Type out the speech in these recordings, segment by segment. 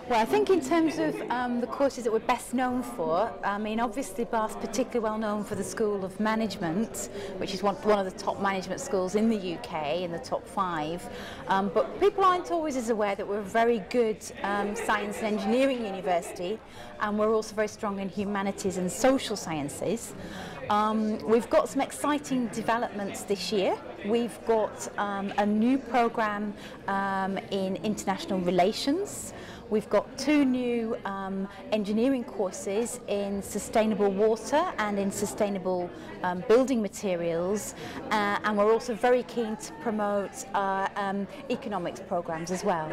Well, I think in terms of the courses that we're best known for, I mean, obviously Bath's particularly well known for the School of Management, which is one of the top management schools in the UK, in the top 5. But people aren't always as aware that we're a very good science and engineering university, and we're also very strong in humanities and social sciences. We've got some exciting developments this year. We've got a new programme in international relations. We've got 2 new engineering courses in sustainable water and in sustainable building materials, and we're also very keen to promote our economics programmes as well.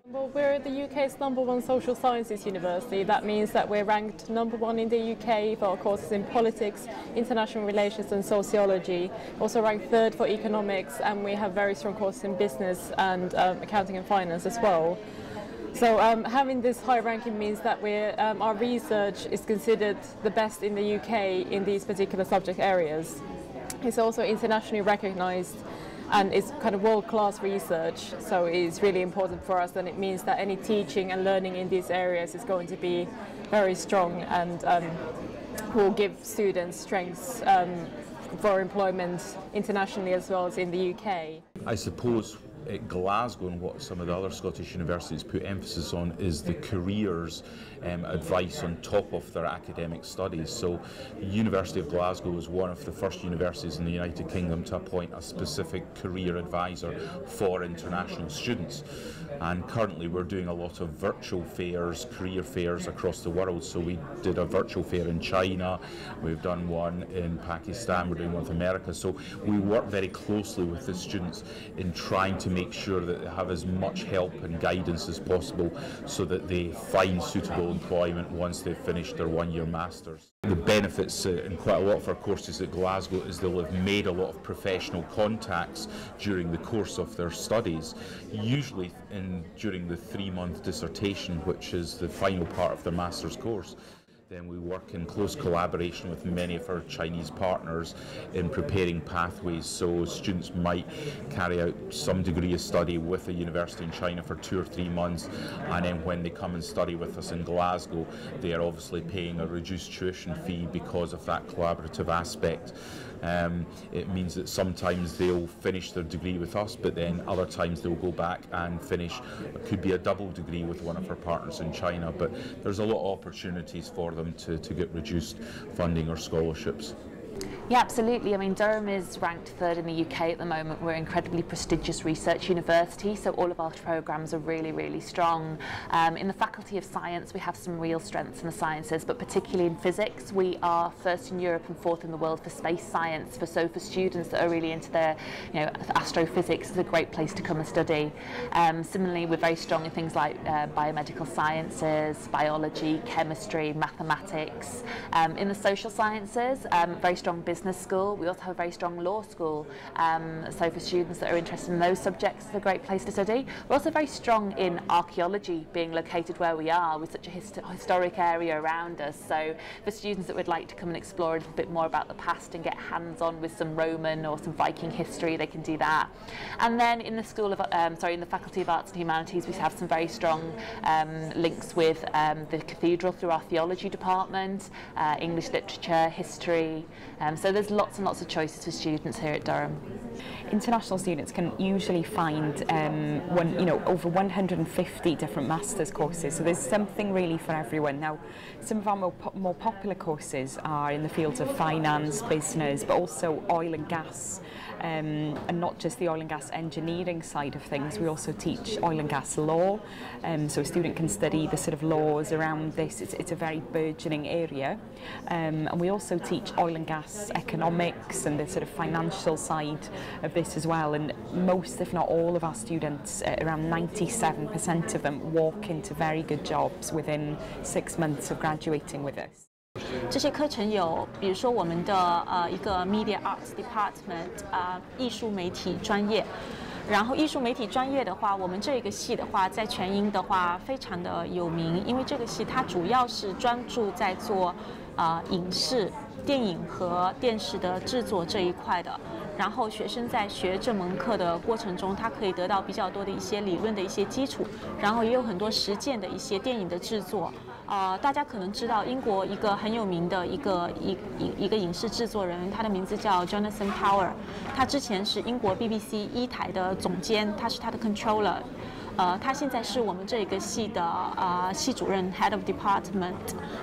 Well, we're the UK's #1 social sciences university. That means that we're ranked #1 in the UK for our courses in politics, international relations and sociology. Also ranked 3rd for economics, and we have very strong courses in business and accounting and finance as well. So having this high ranking means that our research is considered the best in the UK in these particular subject areas. It's also internationally recognised, and it's kind of world-class research, so it's really important for us, and it means that any teaching and learning in these areas is going to be very strong and will give students strengths for employment internationally as well as in the UK. I suppose at Glasgow, and what some of the other Scottish universities put emphasis on, is the careers advice on top of their academic studies. So the University of Glasgow was one of the first universities in the United Kingdom to appoint a specific career advisor for international students. And currently we're doing a lot of virtual fairs, career fairs across the world. So we did a virtual fair in China, we've done one in Pakistan, we're doing one with America. So we work very closely with the students in trying to make sure that they have as much help and guidance as possible so that they find suitable employment once they've finished their 1-year masters. The benefits in quite a lot of our courses at Glasgow is they'll have made a lot of professional contacts during the course of their studies, usually during the 3-month dissertation, which is the final part of their master's course. Then we work in close collaboration with many of our Chinese partners in preparing pathways. So students might carry out some degree of study with a university in China for 2 or 3 months, and then when they come and study with us in Glasgow, they are obviously paying a reduced tuition fee because of that collaborative aspect. It means that sometimes they'll finish their degree with us, but then other times they'll go back and finish, it could be a double degree with one of our partners in China, but there's a lot of opportunities for them to get reduced funding or scholarships. Yeah, absolutely. I mean, Durham is ranked 3rd in the UK at the moment. We're an incredibly prestigious research university, so all of our programmes are really, really strong. In the Faculty of Science, we have some real strengths in the sciences, but particularly in physics, we are 1st in Europe and 4th in the world for space science. So for students that are really into their, astrophysics, is a great place to come and study. Similarly, we're very strong in things like biomedical sciences, biology, chemistry, mathematics. In the social sciences, very strong business school. We also have a very strong law school, so for students that are interested in those subjects, it's a great place to study. We're also very strong in archaeology, being located where we are with such a historic area around us. So for students that would like to come and explore a little bit more about the past and get hands-on with some Roman or some Viking history, they can do that. And then in the in the Faculty of Arts and Humanities, we have some very strong links with the Cathedral through our theology department, English literature, history. So there's lots and lots of choices for students here at Durham. International students can usually find over 150 different master's courses, so there's something really for everyone. Now, some of our more popular courses are in the fields of finance, business, but also oil and gas. And not just the oil and gas engineering side of things, we also teach oil and gas law, so a student can study the sort of laws around this. It's a very burgeoning area, and we also teach oil and gas economics and the sort of financial side of this as well, and most, if not all, of our students, around 97% of them, walk into very good jobs within 6 months of graduating with us. 这些课程有，比如说我们的一个 Media Arts Department 艺术媒体专业，然后艺术媒体专业的话，我们这个系的话，在全英的话非常的有名，因为这个系它主要是专注在做影视、电影和电视的制作这一块的。然后学生在学这门课的过程中，他可以得到比较多的一些理论的一些基础，然后也有很多实践的一些电影的制作。大家可能知道英国一个很有名的一个影视制作人，他的名字叫 Jonathan Power， 他之前是英国 BBC 1台的总监，他是他的 controller。他现在是我们这个系的系主任 Head of Department，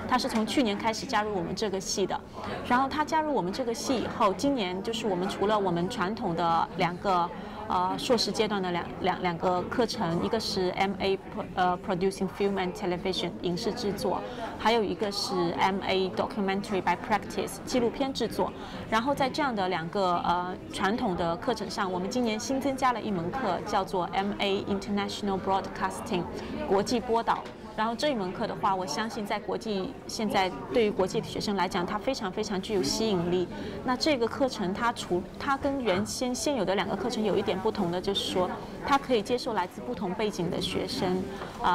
他是从去年开始加入我们这个系的。然后他加入我们这个系以后，今年就是我们除了我们传统的2个硕士阶段的两个课程，一个是 MA Producing Film and Television 影视制作，还有一个是 MA Documentary by Practice 纪录片制作。然后在这样的2个传统的课程上，我们今年新增加了一门课，叫做 MA International Broadcasting 国际播导。然后这一门课的话，我相信在现在对于国际的学生来讲，它非常非常具有吸引力。那这个课程它跟原先现有的2个课程有一点不同的，就是说它可以接受来自不同背景的学生。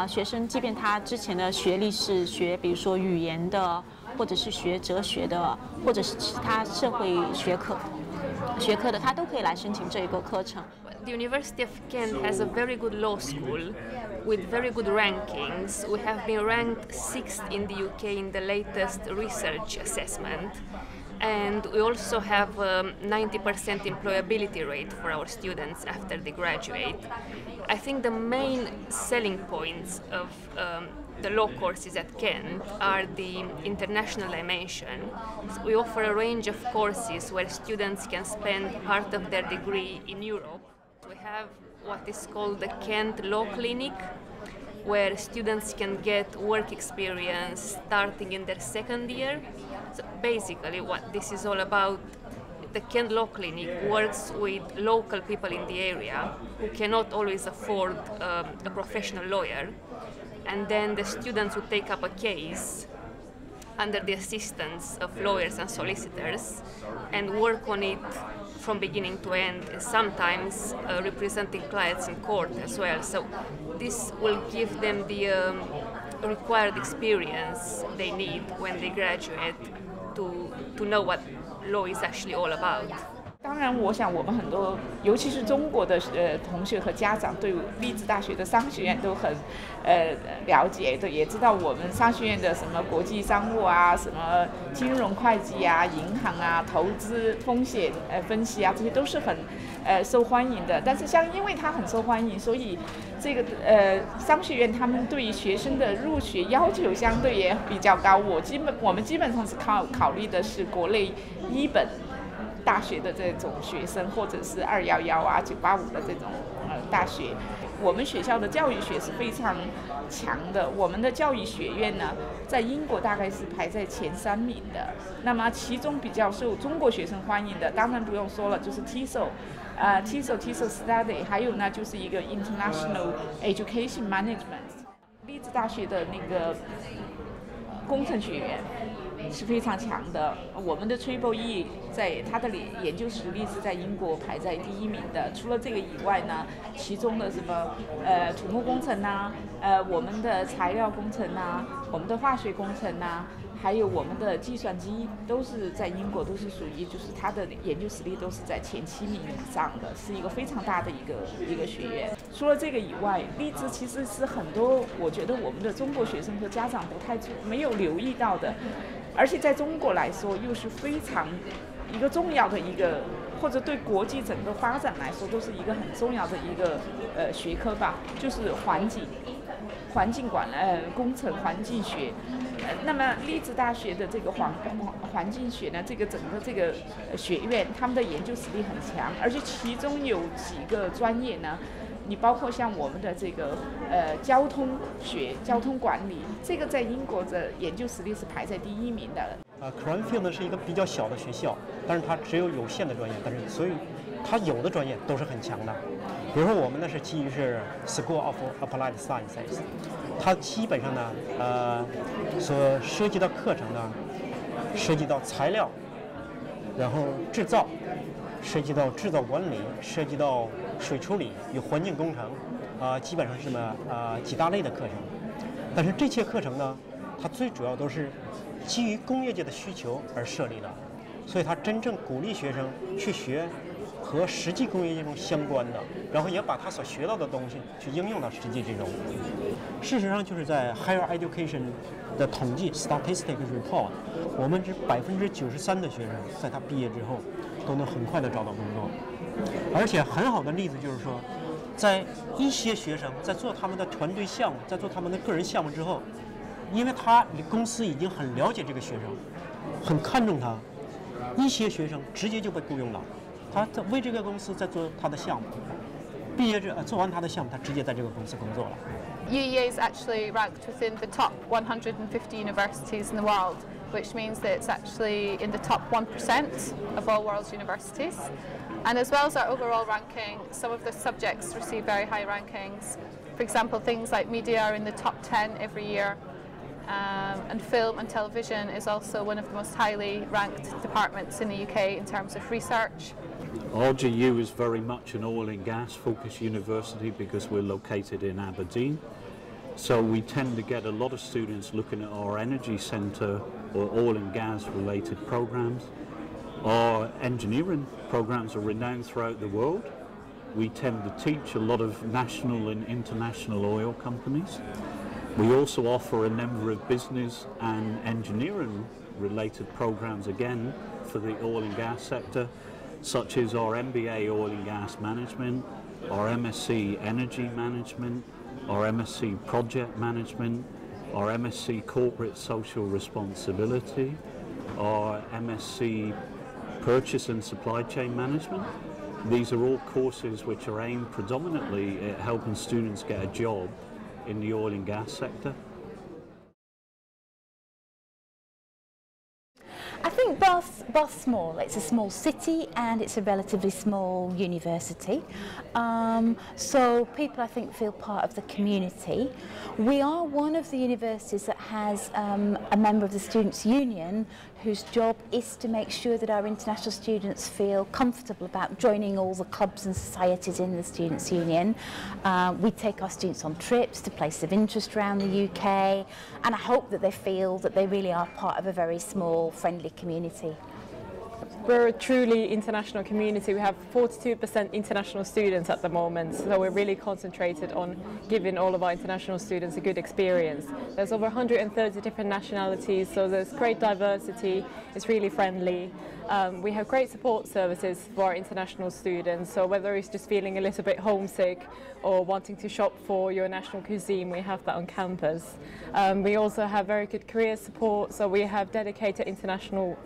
学生即便他之前的学历是学比如说语言的，或者是学哲学的，或者是其他社会学科的，他都可以来申请这个课程。The University of Kent has a very good law school with very good rankings. We have been ranked 6th in the UK in the latest research assessment. And we also have a 90% employability rate for our students after they graduate. I think the main selling points of the law courses at Kent are the international dimension. We offer a range of courses where students can spend part of their degree in Europe. We have what is called the Kent Law Clinic, where students can get work experience starting in their 2nd year. So basically what this is all about, the Kent Law Clinic works with local people in the area who cannot always afford a professional lawyer. And then the students would take up a case under the assistance of lawyers and solicitors and work on it from beginning to end, and sometimes representing clients in court as well. So this will give them the required experience they need when they graduate to know what law is actually all about. 当然，我想我们很多，尤其是中国的同学和家长，对利兹大学的商学院都很了解，对，也知道我们商学院的什么国际商务啊，什么金融会计啊、银行啊、投资风险分析啊，这些都是很受欢迎的。但是因为它很受欢迎，所以这个商学院他们对于学生的入学要求相对也比较高。我们基本上是考虑的是国内1本大学的这种学生，或者是211啊、985的这种大学。我们学校的教育学是非常强的，我们的教育学院呢，在英国大概是排在前3名的。那么其中比较受中国学生欢迎的，当然不用说了，就是 TESOL Study， 还有呢就是一个 International Education Management。利兹大学的那个工程学院是非常强的，我们的 Triple E 在它的研究实力是在英国排在第1名的。除了这个以外呢，其中的什么土木工程啊，我们的材料工程啊，我们的化学工程啊，还有我们的计算机，都是在英国都是属于就是它的研究实力都是在前7名以上的，是一个非常大的一个学院。除了这个以外，利兹其实是很多我觉得我们的中国学生和家长没有留意到的。而且在中国来说，又是非常一个重要的一个，或者对国际整个发展来说，都是一个很重要的一个学科吧，就是环境工程环境学。那么利兹大学的这个环境学呢，这个整个这个学院，他们的研究实力很强，而且其中有几个专业呢。你包括像我们的这个交通学、交通管理，这个在英国的研究实力是排在第1名的。Cranfield 呢是一个比较小的学校，但是它只有限的专业，但是所以它有的专业都是很强的。比如说我们呢是基于是 School of Applied Sciences， 它基本上呢所涉及到课程呢，涉及到材料，然后制造。涉及到制造管理，涉及到水处理与环境工程，基本上是几大类的课程。但是这些课程呢，它最主要都是基于工业界的需求而设立的，所以它真正鼓励学生去学和实际工业中相关的，然后也把他所学到的东西去应用到实际之中。事实上，就是在 Higher Education 的统计 Statistics Report， 我们这93%的学生在他毕业之后都能很快的找到工作，而且很好的例子就是说，在一些学生在做他们的团队项目，在做他们的个人项目之后，因为公司已经很了解这个学生，很看重他，一些学生直接就被雇佣了，他为这个公司在做他的项目，毕业做完他的项目，他直接在这个公司工作了。UEA is actually ranked within the top 150 universities in the world, which means that it's actually in the top 1% of all world's universities. And as well as our overall ranking, some of the subjects receive very high rankings. For example, things like media are in the top 10 every year. And film and television is also one of the most highly ranked departments in the UK in terms of research. RGU is very much an oil and gas focused university because we're located in Aberdeen. So we tend to get a lot of students looking at our energy centre or oil and gas related programs. Our engineering programs are renowned throughout the world. We tend to teach a lot of national and international oil companies. We also offer a number of business and engineering related programs again for the oil and gas sector, such as our MBA Oil and Gas Management, our MSc Energy Management, our MSc Project Management, our MSc Corporate Social Responsibility, our MSc Purchase and Supply Chain Management. These are all courses which are aimed predominantly at helping students get a job in the oil and gas sector. I think Bath's small. It's a small city and it's a relatively small university. So people, I think, feel part of the community. We are one of the universities that has a member of the Students' Union whose job is to make sure that our international students feel comfortable about joining all the clubs and societies in the Students' Union. We take our students on trips to places of interest around the UK, and I hope that they feel that they really are part of a very small, friendly community. We're a truly international community. We have 42% international students at the moment, so we're really concentrated on giving all of our international students a good experience. There's over 130 different nationalities, so there's great diversity. It's really friendly. We have great support services for our international students, so whether it's just feeling a little bit homesick or wanting to shop for your national cuisine, we have that on campus. We also have very good career support, so we have dedicated international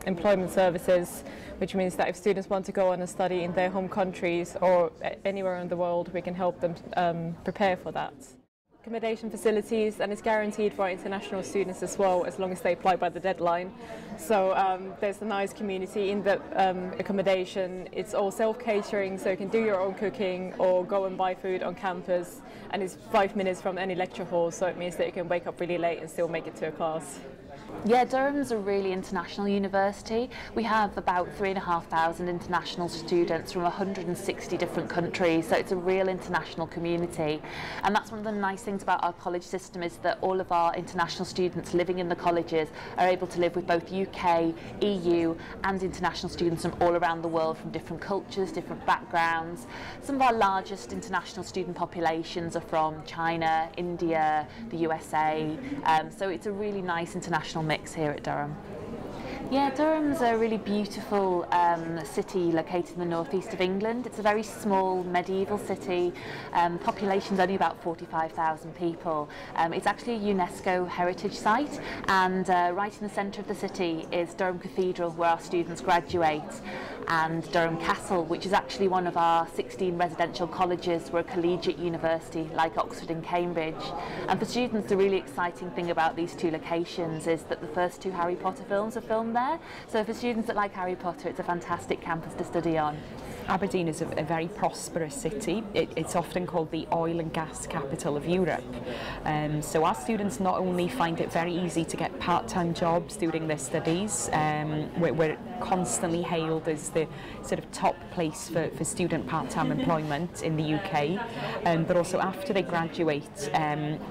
employment services, which means that if students want to go on and study in their home countries or anywhere in the world, we can help them prepare for that. Accommodation facilities, and it's guaranteed for our international students as well, as long as they apply by the deadline. So there's a nice community in the accommodation. It's all self-catering, so you can do your own cooking or go and buy food on campus, and it's 5 minutes from any lecture hall, so it means that you can wake up really late and still make it to a class. Yeah, Durham's a really international university. We have about 3,500 international students from 160 different countries, so it's a real international community. And that's one of the nice things about our college system, is that all of our international students living in the colleges are able to live with both UK, EU and international students from all around the world, from different cultures, different backgrounds. Some of our largest international student populations are from China, India, the USA, so it's a really nice international mix here at Durham. Yeah, Durham's a really beautiful city located in the northeast of England. It's a very small medieval city. Population's only about 45,000 people. It's actually a UNESCO heritage site, and right in the centre of the city is Durham Cathedral, where our students graduate, and Durham Castle, which is actually one of our 16 residential colleges. We're a collegiate university like Oxford and Cambridge. And for students, the really exciting thing about these two locations is that the first 2 Harry Potter films are filmed there. So for students that like Harry Potter, it's a fantastic campus to study on. Aberdeen is a very prosperous city. It's often called the oil and gas capital of Europe. So our students not only find it very easy to get part-time jobs during their studies, we're constantly hailed as the sort of top place for student part-time employment in the UK, but also after they graduate,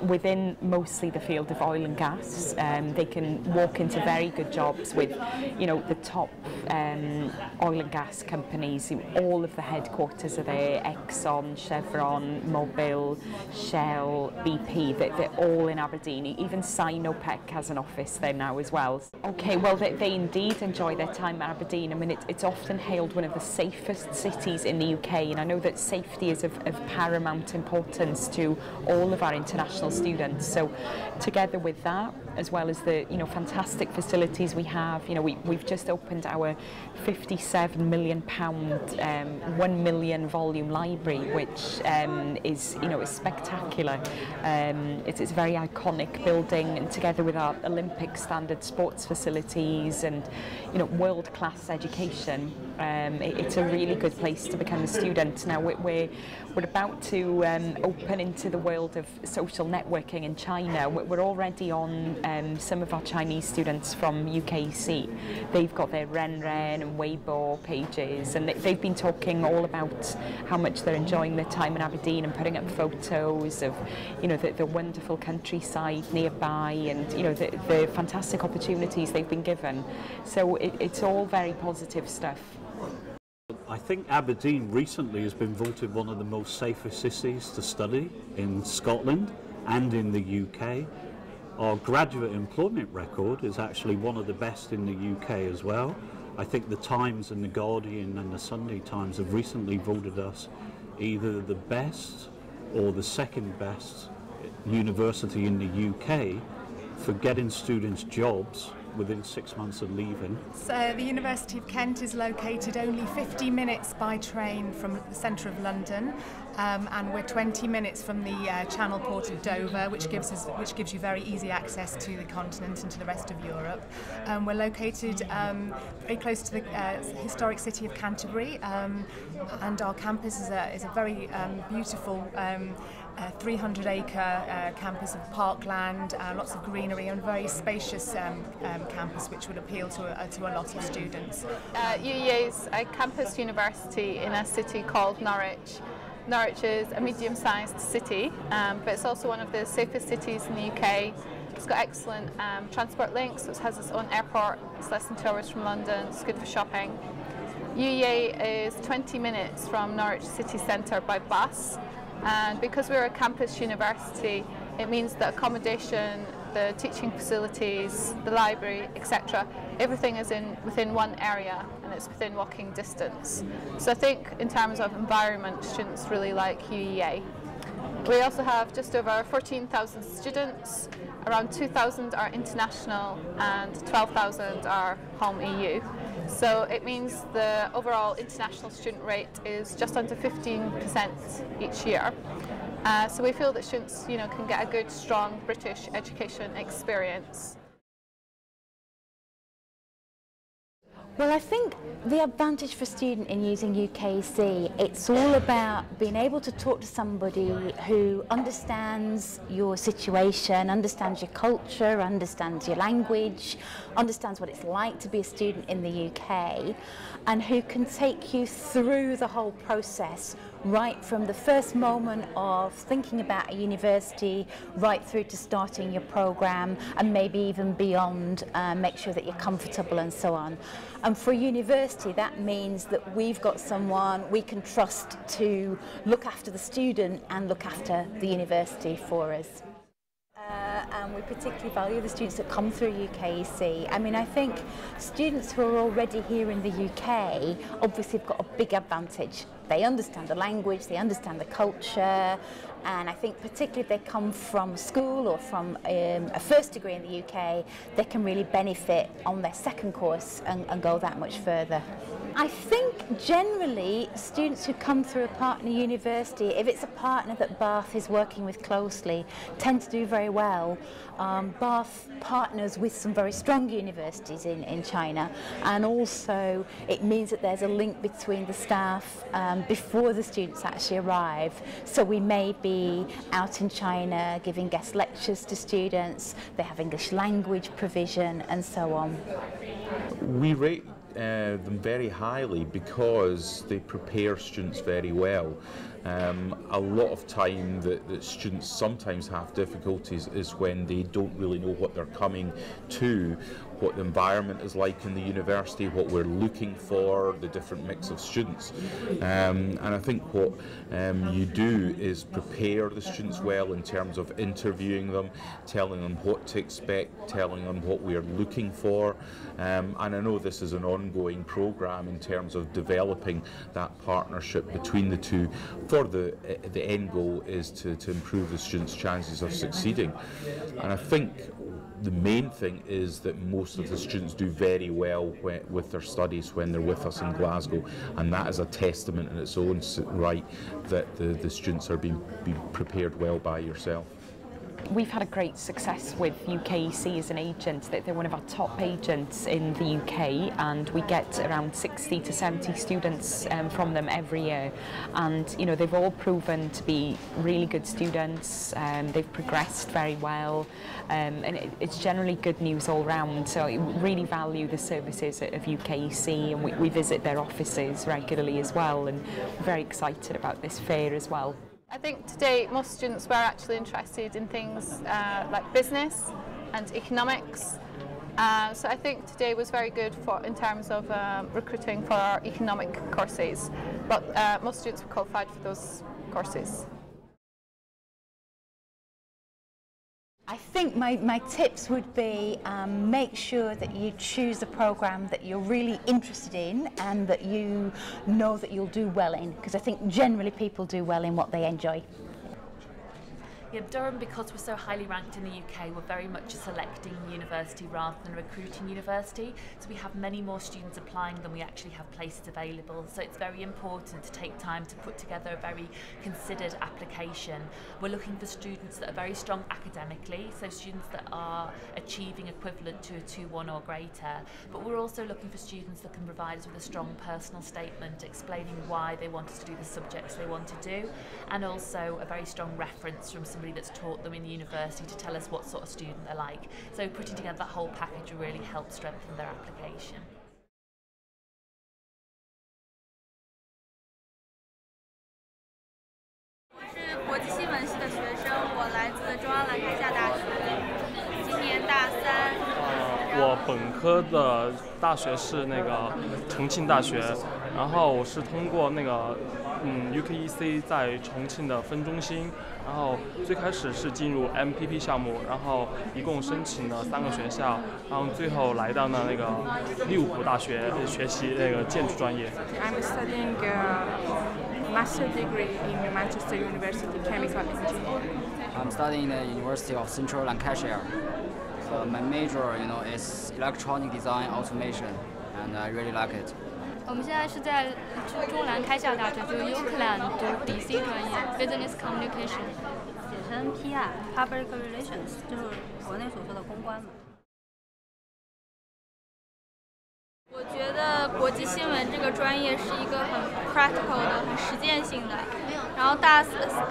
within mostly the field of oil and gas, they can walk into very good jobs with, you know, the top oil and gas companies all all of the headquarters are there, Exxon, Chevron, Mobil, Shell, BP, they're all in Aberdeen. Even Sinopec has an office there now as well. Okay, well they indeed enjoy their time at Aberdeen. I mean it's often hailed one of the safest cities in the UK, and I know that safety is of paramount importance to all of our international students. So together with that, as well as the fantastic facilities we have, we've just opened our £57 million 1 million volume library, which is spectacular. It's a very iconic building, and together with our Olympic standard sports facilities and world-class education, it's a really good place to become a student. Now we're about to open into the world of social networking in China. We're already on some of our Chinese students from UKEC. They've got their Renren and Weibo pages, and they've been talking all about how much they're enjoying their time in Aberdeen and putting up photos of the wonderful countryside nearby, and the fantastic opportunities they've been given. So it's all very positive stuff. I think Aberdeen recently has been voted one of the most safest cities to study in Scotland and in the UK. Our graduate employment record is actually one of the best in the UK as well. I think the Times and the Guardian and the Sunday Times have recently voted us either the best or the second best university in the UK for getting students jobs within 6 months of leaving. So the University of Kent is located only 50 minutes by train from the centre of London, and we're 20 minutes from the Channel port of Dover, which gives you very easy access to the continent and to the rest of Europe. We're located very close to the historic city of Canterbury, and our campus is a very beautiful 300-acre campus of parkland, lots of greenery, and a very spacious campus which would appeal to a lot of students. UEA is a campus university in a city called Norwich. Norwich is a medium-sized city, but it's also one of the safest cities in the UK. It's got excellent transport links, so it has its own airport, it's less than 2 hours from London, it's good for shopping. UEA is 20 minutes from Norwich city centre by bus, and because we're a campus university, it means that accommodation, the teaching facilities, the library, etc., everything is within one area and it's within walking distance. So I think in terms of environment, students really like UEA. We also have just over 14,000 students, around 2,000 are international and 12,000 are home EU. So it means the overall international student rate is just under 15% each year. So we feel that students, can get a good, strong British education experience. Well, I think the advantage for a student in using UKEC, it's all about being able to talk to somebody who understands your situation, understands your culture, understands your language, understands what it's like to be a student in the UK, and who can take you through the whole process, right from the first moment of thinking about a university right through to starting your programme, and maybe even beyond, make sure that you're comfortable and so on. And for a university, that means that we've got someone we can trust to look after the student and look after the university for us. And we particularly value the students that come through UKEC. I mean, I think students who are already here in the UK obviously have got a big advantage. They understand the language, they understand the culture, and I think particularly if they come from school or from a first degree in the UK, they can really benefit on their second course and go that much further. I think generally students who come through a partner university, if it's a partner that Bath is working with closely, tend to do very well. Bath partners with some very strong universities in China, and also it means that there's a link between the staff before the students actually arrive. So we may be out in China giving guest lectures to students, they have English language provision and so on. We rate them very highly because they prepare students very well. A lot of time that students sometimes have difficulties is when they don't really know what they're coming to, what the environment is like in the university, what we're looking for, the different mix of students. And I think what you do is prepare the students well in terms of interviewing them, telling them what to expect, telling them what we are looking for. And I know this is an ongoing programme in terms of developing that partnership between the two, for the end goal is to improve the students' chances of succeeding. And I think the main thing is that most of the students do very well with their studies when they're with us in Glasgow, and that is a testament in its own right that the students are being prepared well by yourself. We've had a great success with UKEC as an agent. They're one of our top agents in the UK, and we get around 60 to 70 students from them every year. And you know, they've all proven to be really good students. They've progressed very well, and it's generally good news all round. So we really value the services of UKEC, and we visit their offices regularly as well, and we're very excited about this fair as well. I think today most students were actually interested in things like business and economics. So I think today was very good in terms of recruiting for our economic courses, but most students were qualified for those courses. I think my tips would be make sure that you choose a programme that you're really interested in and that you know that you'll do well in, because I think generally people do well in what they enjoy. Yeah, Durham, because we're so highly ranked in the UK, we're very much a selecting university rather than recruiting university. So we have many more students applying than we actually have places available. So it's very important to take time to put together a very considered application. We're looking for students that are very strong academically, so students that are achieving equivalent to a 2-1 or greater. But we're also looking for students that can provide us with a strong personal statement explaining why they wanted to do the subjects they want to do, and also a very strong reference from somebody that's taught them in the university to tell us what sort of student they're like. So putting together that whole package will really help strengthen their application. 我是国际新闻系的学生，我来自中央兰开夏大学，今年大3。我本科的大学是那个重庆大学，然后我是通过那个UKEC 在重庆的分中心，然后最开始是进入 MPP 项目，然后一共申请了3个学校，然后最后来到了那个利物浦大学学习那个建筑专业。I'm studying master degree in Manchester University Chemical Engineering. I'm studying the University of Central Lancashire. My major, is electronic design automation, and I really like it. 我们现在是在中兰开夏大学，就是 UKEC 读 DC 专业 Business Communication， 简称 PR Public Relations， 就是国内所说的公关嘛。我觉得国际新闻这个专业是一个很 practical 的、很实践性的。然后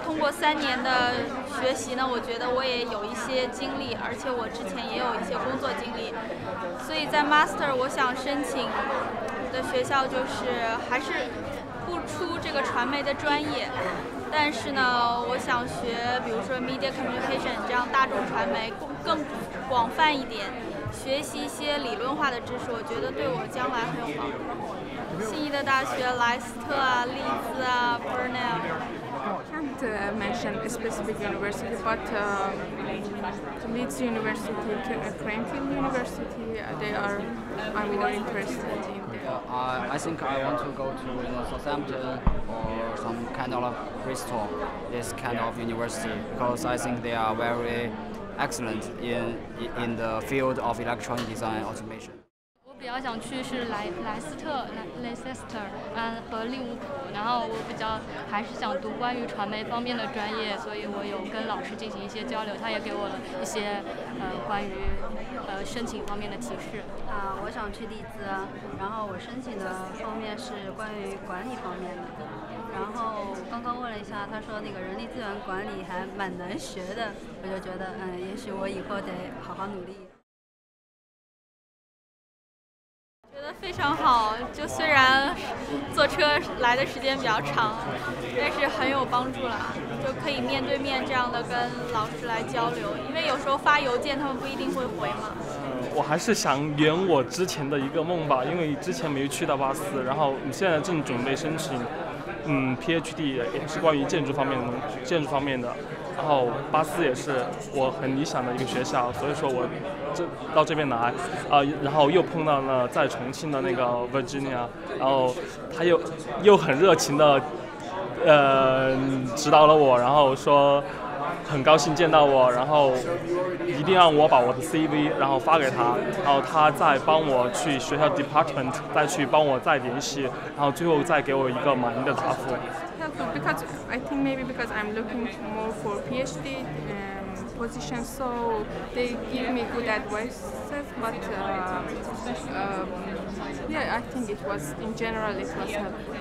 通过3年的学习呢，我觉得我也有一些经历，而且我之前也有一些工作经历，所以在 Master 我想申请的学校就是还是不出这个传媒的专业，但是呢，我想学比如说 Media Communication 这样大众传媒更广泛一点，学习一些理论化的知识，我觉得对我将来很有帮助。信义的大学、莱斯特啊、利兹啊、Burnell。 I can't mention a specific university, but Leeds University, Cranfield University, I'm more interested in them. I think I want to go to Southampton or some kind of Bristol, this kind of university, because I think they are very excellent in the field of electronic design automation. 比较想去是莱斯特 Leicester 和利物浦，然后我比较还是想读关于传媒方面的专业，所以我有跟老师进行一些交流，他也给我了一些关于申请方面的提示。我想去利兹，然后我申请的方面是关于管理方面的，然后刚刚问了一下，他说那个人力资源管理还蛮难学的，我就觉得也许我以后得好好努力。 觉得非常好，就虽然坐车来的时间比较长，但是很有帮助啦，就可以面对面这样的跟老师来交流，因为有时候发邮件他们不一定会回嘛。我还是想圆我之前的一个梦吧，因为之前没去到巴斯，然后现在正准备申请PhD， 也是关于建筑方面的。然后巴斯也是我很理想的一个学校，所以说我到这边来，然后又碰到了在重庆的那个 Virginia， 然后他又很热情的指导了我，然后说很高兴见到我，然后一定让我把我的 CV 然后发给他，然后他再帮我去学校 department 再去帮我再联系，然后最后再给我一个满意的答复。Because I think maybe because I'm looking more for PhD positions, so they give me good advices. But yeah, I think it was in general it was helpful.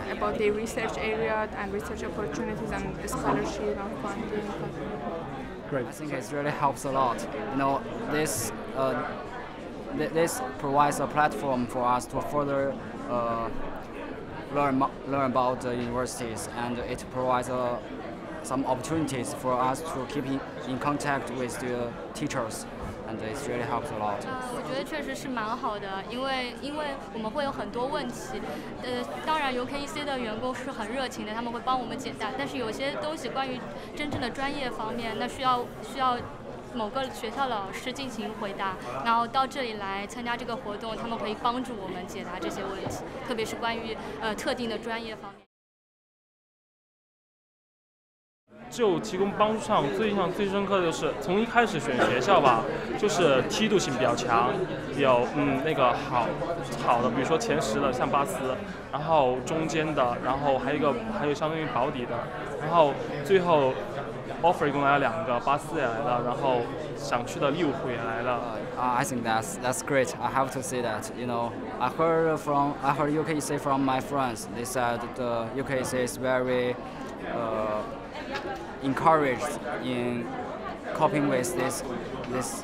Yeah, about the research area and research opportunities and scholarship and funding. Great. I think it really helps a lot. You know, this provides a platform for us to further learn about the universities, and it provides some opportunities for us to keep in contact with the teachers, and it really helps a lot. 我觉得确实是蛮好的，因为我们会有很多问题，当然 UKEC 的员工是很热情的，他们会帮我们解答，但是有些东西关于真正的专业方面，那需要某个学校老师进行回答，然后到这里来参加这个活动，他们可以帮助我们解答这些问题，特别是关于特定的专业方面。就提供帮助上最印象最深刻的就是从一开始选学校吧，就是梯度性比较强，有那个好的，比如说前10的像巴斯，然后中间的，然后还有相当于保底的，然后最后 offer 一共来了2个，巴斯也来了，然后想去的利物浦也来了。I think that's great. I have to say that. You know, I heard UKEC from my friends. They said the UKEC is very encouraged in coping with these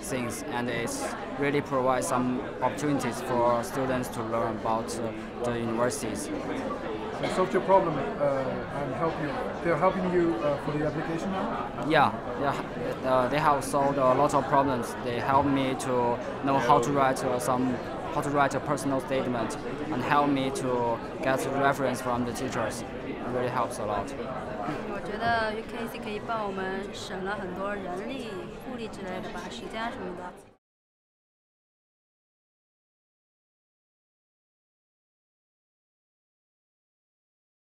things, and it really provides some opportunities for students to learn about the universities. They solved your problem and they're helping you for the application now? Yeah. They have solved a lot of problems. They help me to know how to write a personal statement, and help me to get reference from the teachers. It really helps a lot. 我觉得 UKEC 可以帮我们省了很多人力、物力之类的吧，时间什么的。